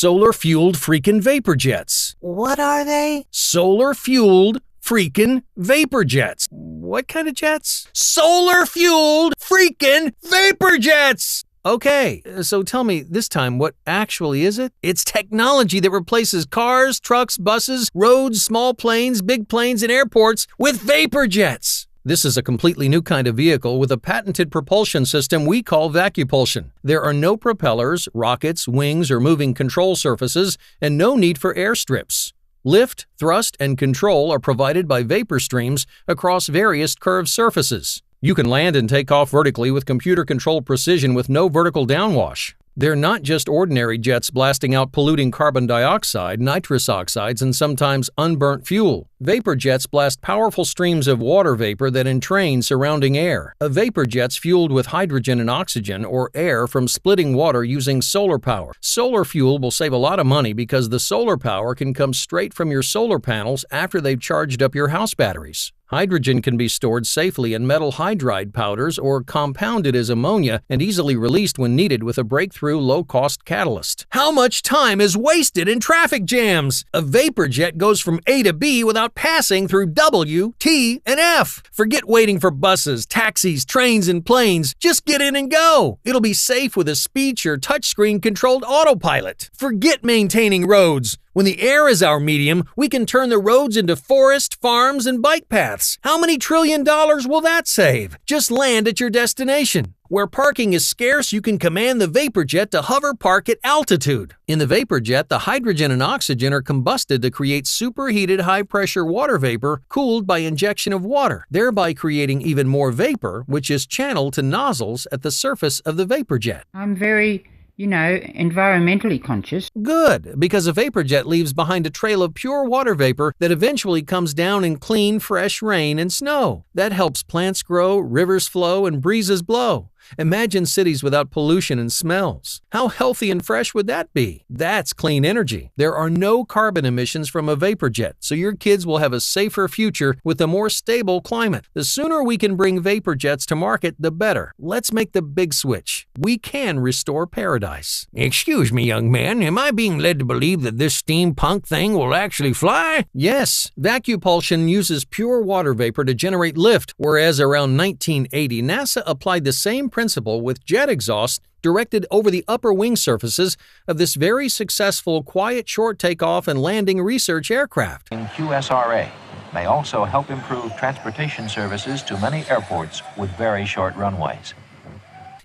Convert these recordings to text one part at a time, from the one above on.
solar-fueled freakin' Vaporjets. What are they? Solar-fueled freakin' Vaporjets. What kind of jets? Solar-fueled freakin' Vaporjets! Okay, so tell me this time, what actually is it? It's technology that replaces cars, trucks, buses, roads, small planes, big planes, and airports with Vaporjets. This is a completely new kind of vehicle with a patented propulsion system we call Vacupulsion. There are no propellers, rockets, wings, or moving control surfaces, and no need for airstrips. Lift, thrust, and control are provided by vapor streams across various curved surfaces. You can land and take off vertically with computer-controlled precision with no vertical downwash. They're not just ordinary jets blasting out polluting carbon dioxide, nitrous oxides, and sometimes unburnt fuel. Vaporjets blast powerful streams of water vapor that entrain surrounding air. A vaporjet's fueled with hydrogen and oxygen, or air, from splitting water using solar power. Solar fuel will save a lot of money because the solar power can come straight from your solar panels after they've charged up your house batteries. Hydrogen can be stored safely in metal hydride powders or compounded as ammonia and easily released when needed with a breakthrough low-cost catalyst. How much time is wasted in traffic jams? A Vaporjet goes from A to B without passing through W, T, and F. Forget waiting for buses, taxis, trains, and planes. Just get in and go. It'll be safe with a speech or touchscreen-controlled autopilot. Forget maintaining roads. When the air is our medium, we can turn the roads into forest, farms, and bike paths. How many $1 trillion will that save? Just land at your destination. Where parking is scarce, you can command the Vaporjet to hover park at altitude. In the Vaporjet, the hydrogen and oxygen are combusted to create superheated high-pressure water vapor cooled by injection of water, thereby creating even more vapor, which is channeled to nozzles at the surface of the Vaporjet. I'm very, environmentally conscious. Good, because a Vaporjet leaves behind a trail of pure water vapor that eventually comes down in clean, fresh rain and snow. That helps plants grow, rivers flow, and breezes blow. Imagine cities without pollution and smells. How healthy and fresh would that be? That's clean energy. There are no carbon emissions from a Vaporjet, so your kids will have a safer future with a more stable climate. The sooner we can bring Vaporjets to market, the better. Let's make the big switch. We can restore paradise. Excuse me, young man, am I being led to believe that this steampunk thing will actually fly? Yes, Vacupulsion uses pure water vapor to generate lift, whereas around 1980, NASA applied the same principle with jet exhaust directed over the upper wing surfaces of this very successful quiet short takeoff and landing research aircraft. QSRA may also help improve transportation services to many airports with very short runways.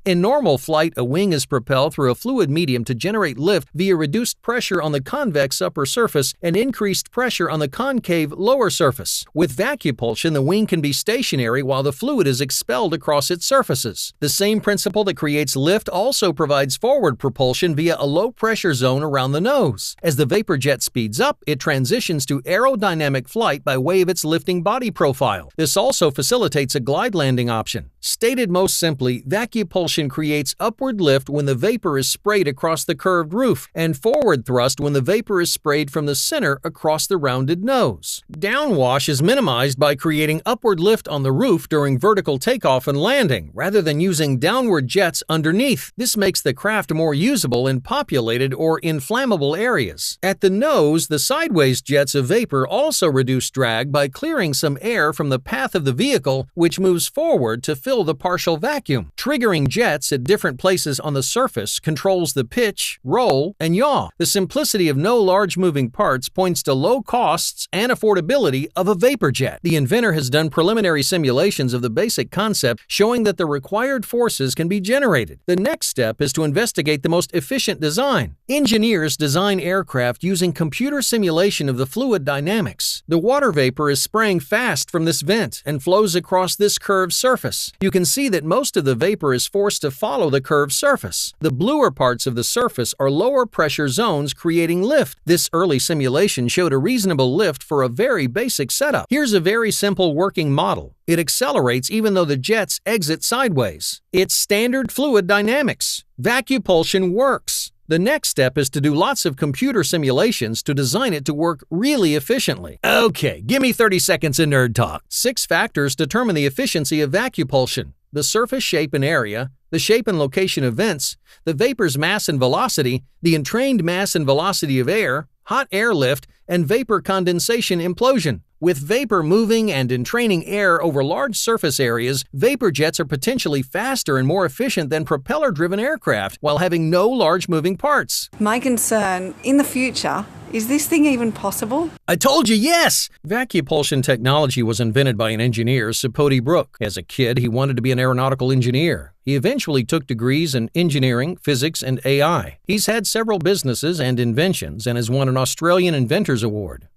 In normal flight, a wing is propelled through a fluid medium to generate lift via reduced pressure on the convex upper surface and increased pressure on the concave lower surface. With Vacupulsion, the wing can be stationary while the fluid is expelled across its surfaces. The same principle that creates lift also provides forward propulsion via a low-pressure zone around the nose. As the Vaporjet speeds up, it transitions to aerodynamic flight by way of its lifting body profile. This also facilitates a glide landing option. Stated most simply, Vacupulsion creates upward lift when the vapor is sprayed across the curved roof, and forward thrust when the vapor is sprayed from the center across the rounded nose. Downwash is minimized by creating upward lift on the roof during vertical takeoff and landing, rather than using downward jets underneath. This makes the craft more usable in populated or inflammable areas. At the nose, the sideways jets of vapor also reduce drag by clearing some air from the path of the vehicle, which moves forward to fill the partial vacuum. Triggering jets at different places on the surface controls the pitch, roll, and yaw. The simplicity of no large moving parts points to low costs and affordability of a Vaporjet. The inventor has done preliminary simulations of the basic concept, showing that the required forces can be generated. The next step is to investigate the most efficient design. Engineers design aircraft using computer simulation of the fluid dynamics. The water vapor is spraying fast from this vent and flows across this curved surface. You can see that most of the vapor is forced to follow the curved surface. The bluer parts of the surface are lower pressure zones creating lift. This early simulation showed a reasonable lift for a very basic setup. Here's a very simple working model. It accelerates even though the jets exit sideways. It's standard fluid dynamics. Vacupulsion works. The next step is to do lots of computer simulations to design it to work really efficiently. Okay, give me 30 seconds of nerd talk. 6 factors determine the efficiency of Vacupulsion: the surface shape and area, the shape and location of vents, the vapor's mass and velocity, the entrained mass and velocity of air, hot air lift, and vapor condensation implosion. With vapor moving and entraining air over large surface areas, vapor jets are potentially faster and more efficient than propeller-driven aircraft while having no large moving parts. My concern, in the future, is this thing even possible? I told you yes! Vacupulsion technology was invented by an engineer, Sapoti Brook. As a kid, he wanted to be an aeronautical engineer. He eventually took degrees in engineering, physics, and AI. He's had several businesses and inventions and has won an Australian Inventors Award.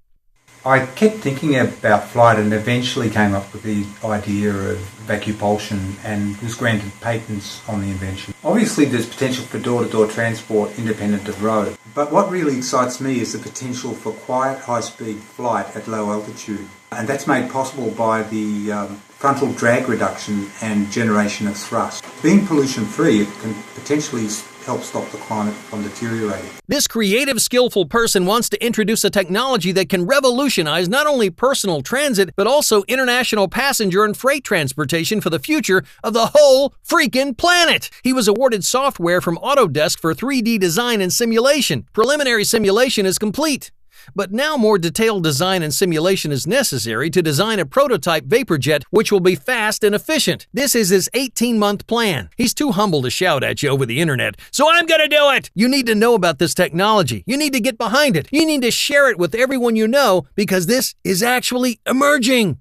I kept thinking about flight and eventually came up with the idea of Vacupulsion and was granted patents on the invention. Obviously there's potential for door-to-door transport independent of road, but what really excites me is the potential for quiet, high-speed flight at low altitude. And that's made possible by the frontal drag reduction and generation of thrust. Being pollution-free, it can potentially help stop the climate from deteriorating. This creative, skillful person wants to introduce a technology that can revolutionize not only personal transit, but also international passenger and freight transportation for the future of the whole freaking planet. He was awarded software from Autodesk for 3D design and simulation. Preliminary simulation is complete. But now more detailed design and simulation is necessary to design a prototype Vaporjet which will be fast and efficient. This is his 18-month plan. He's too humble to shout at you over the internet, so I'm gonna do it! You need to know about this technology. You need to get behind it. You need to share it with everyone you know because this is actually emerging.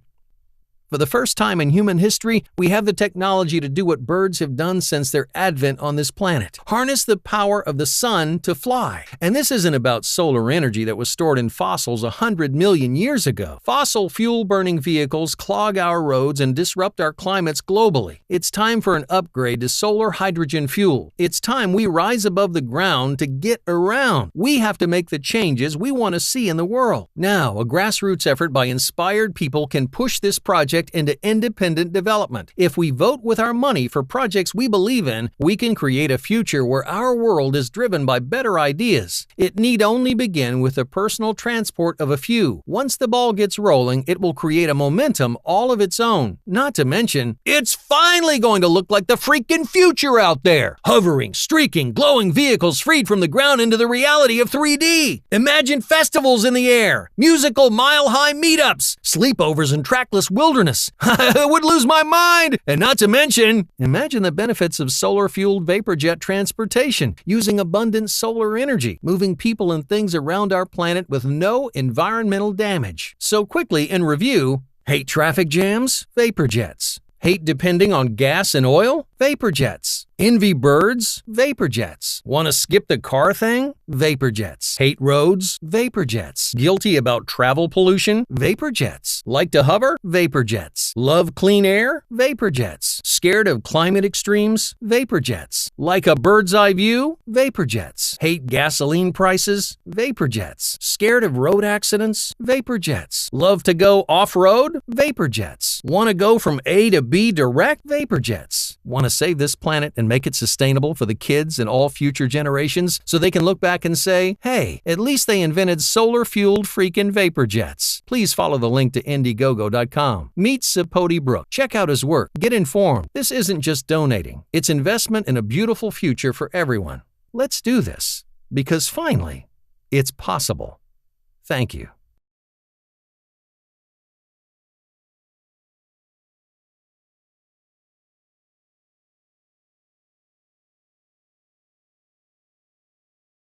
For the first time in human history, we have the technology to do what birds have done since their advent on this planet. Harness the power of the sun to fly. And this isn't about solar energy that was stored in fossils 100 million years ago. Fossil fuel-burning vehicles clog our roads and disrupt our climates globally. It's time for an upgrade to solar hydrogen fuel. It's time we rise above the ground to get around. We have to make the changes we want to see in the world. Now, a grassroots effort by inspired people can push this project into independent development. If we vote with our money for projects we believe in, we can create a future where our world is driven by better ideas. It need only begin with the personal transport of a few. Once the ball gets rolling, it will create a momentum all of its own. Not to mention, it's finally going to look like the freaking future out there. Hovering, streaking, glowing vehicles freed from the ground into the reality of 3D. Imagine festivals in the air, musical mile-high meetups, sleepovers in trackless wilderness. I would lose my mind! And not to mention, imagine the benefits of solar-fueled Vaporjet transportation, using abundant solar energy, moving people and things around our planet with no environmental damage. So quickly, in review, hate traffic jams? Vaporjets. Hate depending on gas and oil? Vaporjets. Envy birds? Vaporjets. Want to skip the car thing? Vaporjets. Hate roads? Vaporjets. Guilty about travel pollution? Vaporjets. Like to hover? Vaporjets. Love clean air? Vaporjets. Scared of climate extremes? Vaporjets. Like a bird's eye view? Vaporjets. Hate gasoline prices? Vaporjets. Scared of road accidents? Vaporjets. Love to go off-road? Vaporjets. Want to go from A to B direct? Vaporjets. Want to save this planet and make it sustainable for the kids and all future generations so they can look back and say, hey, at least they invented solar-fueled freaking Vaporjets. Please follow the link to Indiegogo.com. Meet Sapoti Brook. Check out his work. Get informed. This isn't just donating. It's investment in a beautiful future for everyone. Let's do this, because finally, it's possible. Thank you.